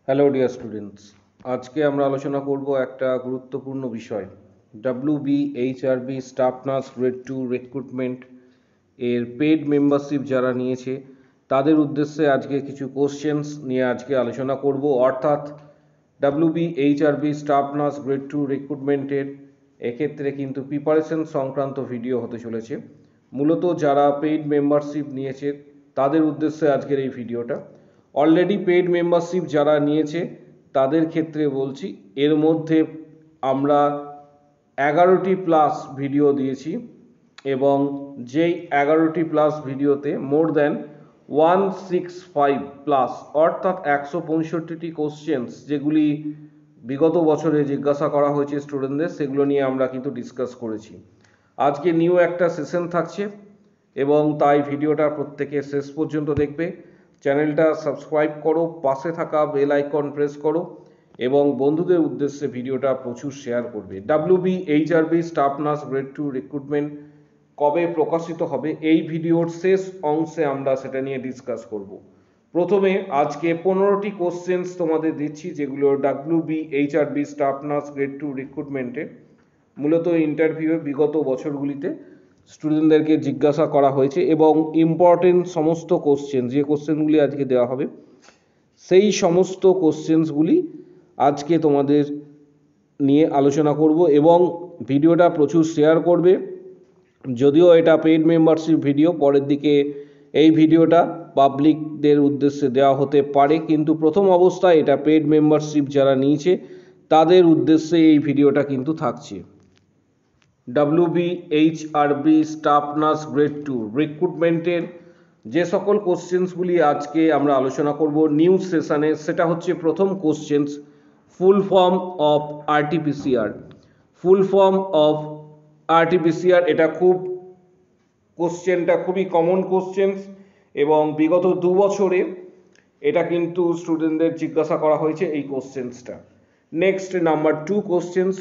Hello dear students, আজকে আমরা আলোচনা করব একটা গুরুত্বপূর্ণ বিষয়। WBHRB staff nurse grade 2 recruitment এর পেড মেম্বারশিপ যারা নিয়েছে তাদের উদ্দেশ্যে আজকে কিছু কোশ্চেন্স নিয়ে আজকে আলোচনা করব। অর্থাৎ WBHRB স্টাফ নার্স গ্রেড 2 রিক্রুটমেন্টের এক্ষেত্রে কিন্তু প্রিপারেশন সংক্রান্ত ভিডিও হতে চলেছে। মূলত যারা পেইড মেম্বারশিপ নিয়েছে তাদের উদ্দেশ্যে আজকের এই ভিডিওটা। অলরেডি পেইড মেম্বারশিপ যারা নিয়েছে তাদের ক্ষেত্রে বলছি, এর মধ্যে আমরা 11টি প্লাস ভিডিও দিয়েছি এবং যেই 11টি প্লাস ভিডিওতে মোর দ্যান 165 প্লাস অর্থাৎ 165টি কোশ্চেন্স যেগুলি বিগত বছরে জিজ্ঞাসা করা হয়েছে স্টুডেন্টদের, সেগুলো নিয়ে আমরা কিন্তু ডিসকাস করেছি। আজকে নিউ একটা সেশন থাকছে এবং তাই ভিডিওটা প্রত্যেকে শেষ পর্যন্ত দেখবে। চ্যানেলটা সাবস্ক্রাইব করো, পাশে থাকা বেল আইকন প্রেস করো এবং বন্ধুদের উদ্দেশ্যে ভিডিওটা প্রচুর শেয়ার করবে। WBHRB staff nurse grade 2 recruitment কবে প্রকাশিত হবে এই ভিডিওর শেষ অংশে আমরা সেটা নিয়ে ডিসকাস করব। প্রথমে আজকে 15টি কোশ্চেন্স তোমাদের দিচ্ছি যেগুলো WBHRB স্টাফ নার্স গ্রেড 2 রিক্রুটমেন্টে মূলত ইন্টারভিউয়ে বিগত বছরগুলিতে স্টুডেন্টদেরকে জিজ্ঞাসা করা হয়েছে এবং ইম্পর্টেন্ট সমস্ত কোশ্চেন, যে কোশ্চেনগুলি আজকে দেওয়া হবে সেই সমস্ত কোশ্চেন্সগুলি আজকে তোমাদের নিয়ে আলোচনা করব এবং ভিডিওটা প্রচুর শেয়ার করবে। যদিও এটা পেইড মেম্বারশিপ ভিডিও, পরের দিকে এই ভিডিওটা পাবলিকদের উদ্দেশ্যে দেওয়া হতে পারে, কিন্তু প্রথম অবস্থায় এটা পেইড মেম্বারশিপ যারা নিয়েছে তাদের উদ্দেশ্যে এই ভিডিওটা কিন্তু থাকছে। WBHRB স্টাফ নার্স গ্রেড 2 রিক্রুটমেন্টের যে সকল কোশ্চেন্সগুলি আজকে আমরা আলোচনা করব নিউ সেশনে, সেটা হচ্ছে প্রথম questions, full form of RT-PCR। Full form of RT-PCR এটা কোশ্চেনটা খুবই কমন কোশ্চেন্স এবং বিগত 2 বছরে এটা কিন্তু স্টুডেন্টদের জিজ্ঞাসা করা হয়েছে এই কোশ্চেন্সটা। Next number 2 questions,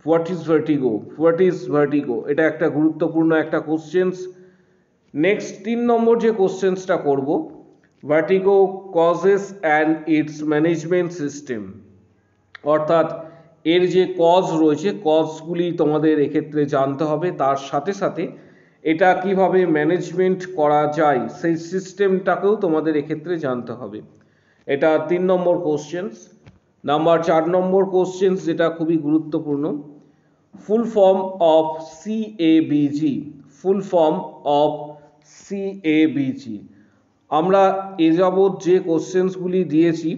what is vertigo. What is vertigo এটা একটা গুরুত্বপূর্ণ একটা কোশ্চেন্স। নেক্সট 3 নম্বর যে কোশ্চেন্সটা করব, vertigo causes and it's management system. অর্থাৎ এর যে কজ রয়েছে, কজগুলি তোমাদের এক্ষেত্রে জানতে হবে, তার সাথে সাথে এটা কিভাবে ম্যানেজমেন্ট করা যায় সেই সিস্টেমটাকেও তোমাদের এক্ষেত্রে জানতে হবে। এটা 3 নম্বর কোশ্চেন্স। নাম্বার 4 নম্বর কোশ্চেন্স যেটা খুবই গুরুত্বপূর্ণ, full form of CABG। Full form of CABG আমরা এ যাবৎ যে কোশ্চেন্সগুলি দিয়েছি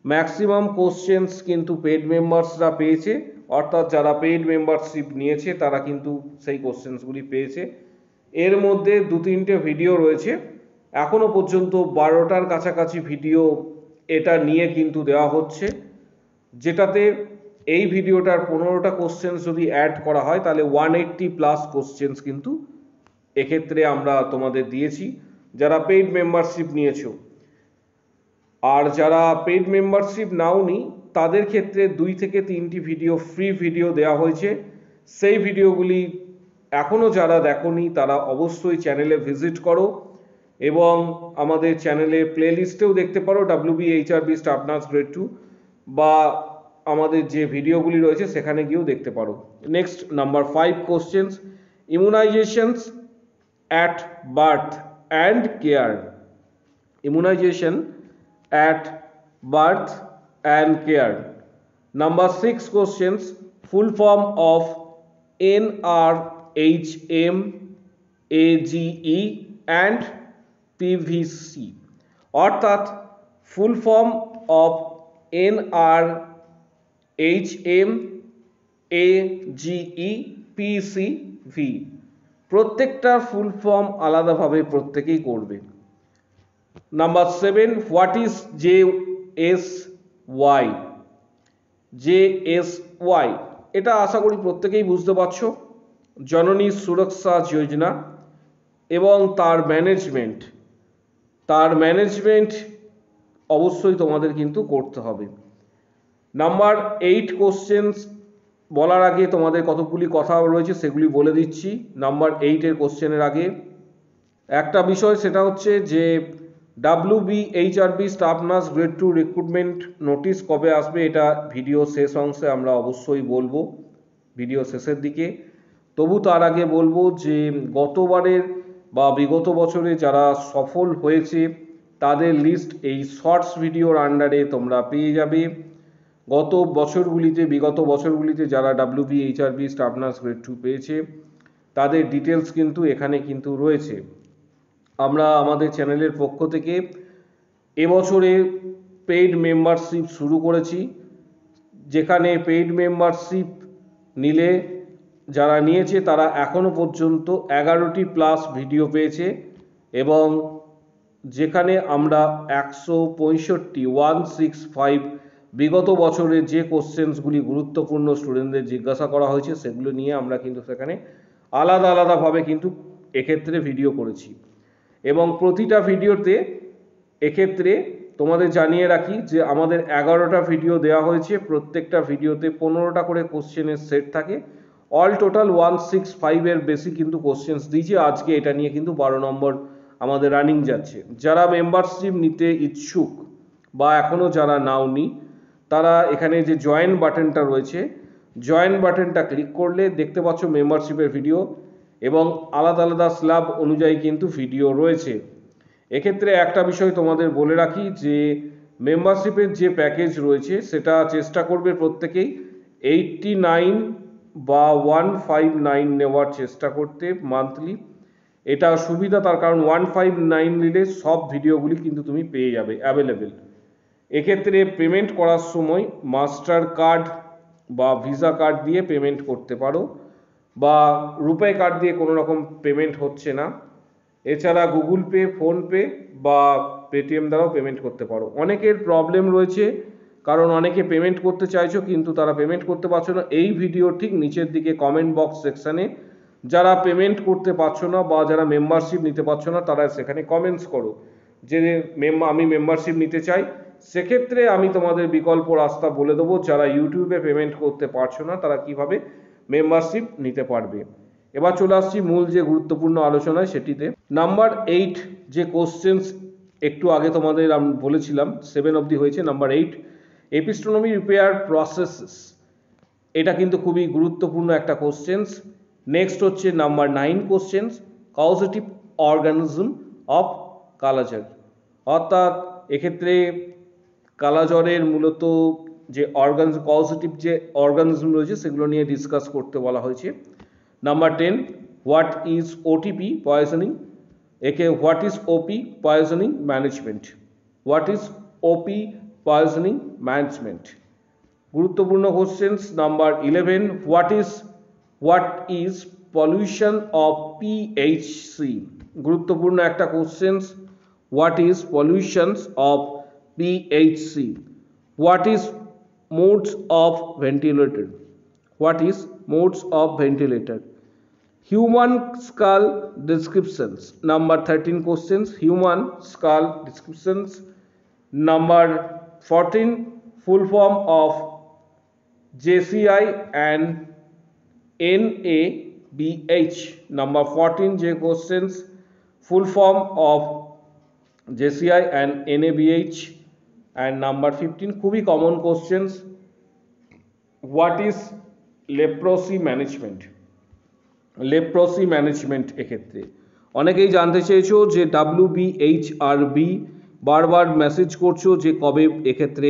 ম্যাক্সিমাম কোশ্চেন্স কিন্তু পেড মেম্বার্সরা পেয়েছে, অর্থাৎ যারা পেড মেম্বারশিপ নিয়েছে তারা কিন্তু সেই কোশ্চেন্সগুলি পেয়েছে। এর মধ্যে 2-3টে ভিডিও রয়েছে, এখনো পর্যন্ত 12টার কাছাকাছি ভিডিও এটা নিয়ে কিন্তু দেওয়া হচ্ছে, যেটাতে এই ভিডিওটার 15টা কোশ্চেন্স যদি অ্যাড করা হয় তাহলে 180 প্লাস কোশ্চেন্স কিন্তু এক্ষেত্রে আমরা তোমাদের দিয়েছি যারা পেইড মেম্বারশিপ নিয়েছো। আর যারা পেইড মেম্বারশিপ নাওনি তাদের ক্ষেত্রে 2 থেকে 3টি ভিডিও ফ্রি ভিডিও দেওয়া হয়েছে। সেই ভিডিওগুলি এখনও যারা দেখোনি তারা অবশ্যই চ্যানেলে ভিজিট করো এবং আমাদের চ্যানেলে প্লেলিস্টেও দেখতে পারো WBHRB স্টাফ নার্স গ্রেড 2, বা আমাদের যে ভিডিওগুলি রয়েছে সেখানে গিয়েও দেখতে পারো। Next number 5 questions, immunisations at birth and care. Immunisation at birth and care. Number 6 questions, full form of NRHM, AGE and PVC। অর্থাৎ full form of NRHM, AGE, PCV প্রত্যেকটা ফুল ফর্ম আলাদাভাবে প্রত্যেকেই করবে। Number 7, what is JSY। JSY এটা আশা করি প্রত্যেকেই বুঝতে পারছো, জননী সুরক্ষা যোজনা এবং তার ম্যানেজমেন্ট অবশ্যই তোমাদের কিন্তু করতে হবে। নাম্বার 8 কোশ্চেন্স বলার আগে তোমাদের কতগুলি কথা রয়েছে সেগুলি বলে দিচ্ছি। নাম্বার 8 এর কোশ্চেনের আগে একটা বিষয়, সেটা হচ্ছে যে WBHRB staff nurse grade 2 recruitment notice কবে আসবে এটা ভিডিও শেষ অংশে আমরা অবশ্যই বলবো, ভিডিও শেষের দিকে। তবু তার আগে বলবো যে গতবারের বা বিগত বছরে যারা সফল হয়েছে তাদের লিস্ট এই শর্টস ভিডিওর আন্ডারে তোমরা পেয়ে যাবে। বিগত বছরগুলিতে যারা WBHRB স্টাফ নার্স গ্রেড 2 পেয়েছে তাদের ডিটেলস কিন্তু এখানে কিন্তু রয়েছে। আমরা আমাদের চ্যানেলের পক্ষ থেকে এবছরে পেইড মেম্বারশিপ শুরু করেছি, যেখানে পেইড মেম্বারশিপ নিলে যারা নিয়েছে তারা এখনো পর্যন্ত 11টি প্লাস ভিডিও পেয়েছে, এবং যেখানে আমরা 165 বিগত বছরে যে কোশ্চেন্সগুলি গুরুত্বপূর্ণ স্টুডেন্টদের জিজ্ঞাসা করা হয়েছে সেগুলো নিয়ে আমরা কিন্তু সেখানে আলাদা আলাদাভাবে কিন্তু এক্ষেত্রে ভিডিও করেছি। এবং প্রতিটা ভিডিওতে এক্ষেত্রে তোমাদের জানিয়ে রাখি যে আমাদের 11টা ভিডিও দেওয়া হয়েছে, প্রত্যেকটা ভিডিওতে 15টা করে কোশ্চেনের সেট থাকে। অল টোটাল 165 এর বেশি কিন্তু কোশ্চেন্স দিয়েছি। আজকে এটা নিয়ে কিন্তু 12 নম্বর আমাদের রানিং যাচ্ছে। যারা মেম্বারশিপ নিতে ইচ্ছুক বা এখনো যারা নাওনি তারা এখানে যে জয়েন বাটনটা রয়েছে, জয়েন বাটনটা ক্লিক করলে দেখতে পাচ্ছ মেম্বারশিপের ভিডিও এবং আলাদা আলাদা স্ল্যাব অনুযায়ী কিন্তু ভিডিও রয়েছে। এক্ষেত্রে একটা বিষয় তোমাদের বলে রাখি যে মেম্বারশিপের যে প্যাকেজ রয়েছে সেটা চেষ্টা করবে প্রত্যেকেই 89 বা 159 নেওয়ার চেষ্টা করতে মান্থলি। এটা সুবিধা তার কারণ 159 নিলে সব ভিডিওগুলি কিন্তু তুমি পেয়ে যাবে অ্যাভেলেবেল। এক্ষেত্রে পেমেন্ট করার সময় মাস্টার কার্ড বা ভিসা কার্ড দিয়ে পেমেন্ট করতে পারো, বা রুপে কার্ড দিয়ে কোনো রকম পেমেন্ট হচ্ছে না। এছাড়া গুগল পে, ফোনপে বা পেটিএম দ্বারাও পেমেন্ট করতে পারো। অনেকের প্রবলেম রয়েছে কারণ অনেকে পেমেন্ট করতে চাইছো কিন্তু তারা পেমেন্ট করতে পারছো না। এই ভিডিও ঠিক নিচের দিকে কমেন্ট বক্স সেকশানে যারা পেমেন্ট করতে পারছো না বা যারা মেম্বারশিপ নিতে পারছো না তারা সেখানে কমেন্টস করো যে আমি মেম্বারশিপ নিতে চাই। সেক্ষেত্রে আমি তোমাদের বিকল্প রাস্তা বলে দেবো, যারা ইউটিউবে পেমেন্ট করতে পারছো না তারা কিভাবে মেম্বারশিপ নিতে পারবে। এবার চলে আসছি মূল যে গুরুত্বপূর্ণ আলোচনায় সেটিতে। নাম্বার 8 যে কোশ্চেন্স একটু আগে তোমাদের আমি বলেছিলাম 7 অবধি হয়েছে, নাম্বার 8 এপিস্টোনমি রিপেয়ার প্রসেসেস, এটা কিন্তু খুবই গুরুত্বপূর্ণ একটা কোশ্চেন্স। নেক্সট হচ্ছে number 9 questions causative organism of কালাজ্বর, অর্থাৎ এক্ষেত্রে কালাজ্বরের মূলত যে কজেটিভ যে অর্গানিজম রয়েছে সেগুলো নিয়ে ডিসকাস করতে বলা হয়েছে। Number 10 what is OTP poisoning, what is OP poisoning management, what is OP poisoning management, গুরুত্বপূর্ণ questions. Number 11 what is pollution of PHC, গুরুত্বপূর্ণ একটা questions. What is pollution of PHC, what is modes of ventilator, what is modes of ventilator, human skull descriptions, number 13 questions human skull descriptions. Number 14 full form of JCI and NABH, number 14 যে questions full form of JCI and NABH. and number 15 খুবই common questions, what is leprosy management, leprosy management. এক্ষেত্রে অনেকেই জানতে চেয়েছো যে WBHRB বারবার message করছো যে কবে এক্ষেত্রে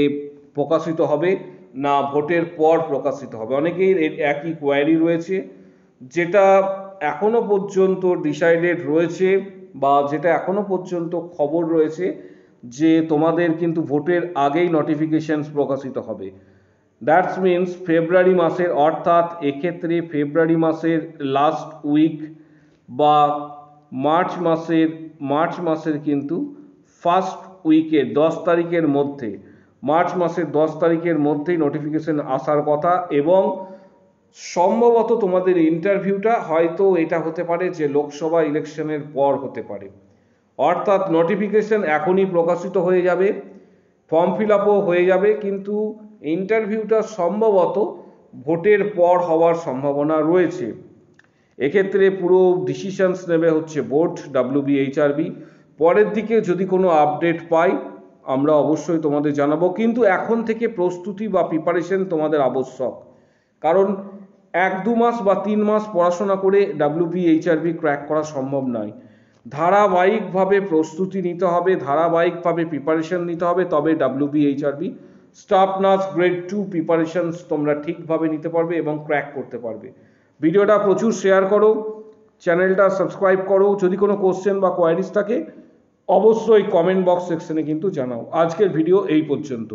প্রকাশিত হবে না ভোটের পর প্রকাশিত হবে। অনেকেই একই কোয়ারি রয়েছে, যেটা এখনো পর্যন্ত ডিসাইডেড রয়েছে বা যেটা এখনো পর্যন্ত খবর রয়েছে যে তোমাদের কিন্তু ভোটের আগেই নোটিফিকেশনস প্রকাশিত হবে। দ্যাটস মিনস ফেব্রুয়ারি মাসের, অর্থাৎ এক্ষেত্রে ফেব্রুয়ারি মাসের লাস্ট উইক বা মার্চ মাসের কিন্তু ফার্স্ট উইকের 10 তারিখের মধ্যে, মার্চ মাসের 10 তারিখের মধ্যেই নোটিফিকেশন আসার কথা। এবং সম্ভবত তোমাদের ইন্টারভিউটা হয়তো এটা হতে পারে যে লোকসভা ইলেকশনের পর হতে পারে, অর্থাৎ নোটিফিকেশন এখনই প্রকাশিত হয়ে যাবে, ফর্ম ফিল আপও হয়ে যাবে, কিন্তু ইন্টারভিউটা সম্ভবত ভোটের পর হওয়ার সম্ভাবনা রয়েছে। এক্ষেত্রে পুরো ডিসিশনস নেবে হচ্ছে বোর্ড WBHRB, পরের দিকে যদি কোনো আপডেট পাই আমরা অবশ্যই তোমাদের জানাবো, কিন্তু এখন থেকে প্রস্তুতি বা প্রিপারেশন তোমাদের আবশ্যক। কারণ 1-2 মাস বা 3 মাস পড়াশোনা করে WBHRB ক্র্যাক করা সম্ভব নয়। ধারাবাহিকভাবে প্রস্তুতি নিতে হবে, ধারাবাহিকভাবে প্রিপারেশন নিতে হবে, তবে WBHRB staff nurse grade 2 preparations তোমরা ঠিকভাবে নিতে পারবে এবং ক্র্যাক করতে পারবে। ভিডিওটা প্রচুর শেয়ার করো, চ্যানেলটা সাবস্ক্রাইব করো। যদি কোনো কোশ্চেন বা কোয়ারিজ থাকে অবশ্যই কমেন্ট বক্স সেকশনে কিন্তু জানাও। আজকের ভিডিও এই পর্যন্ত।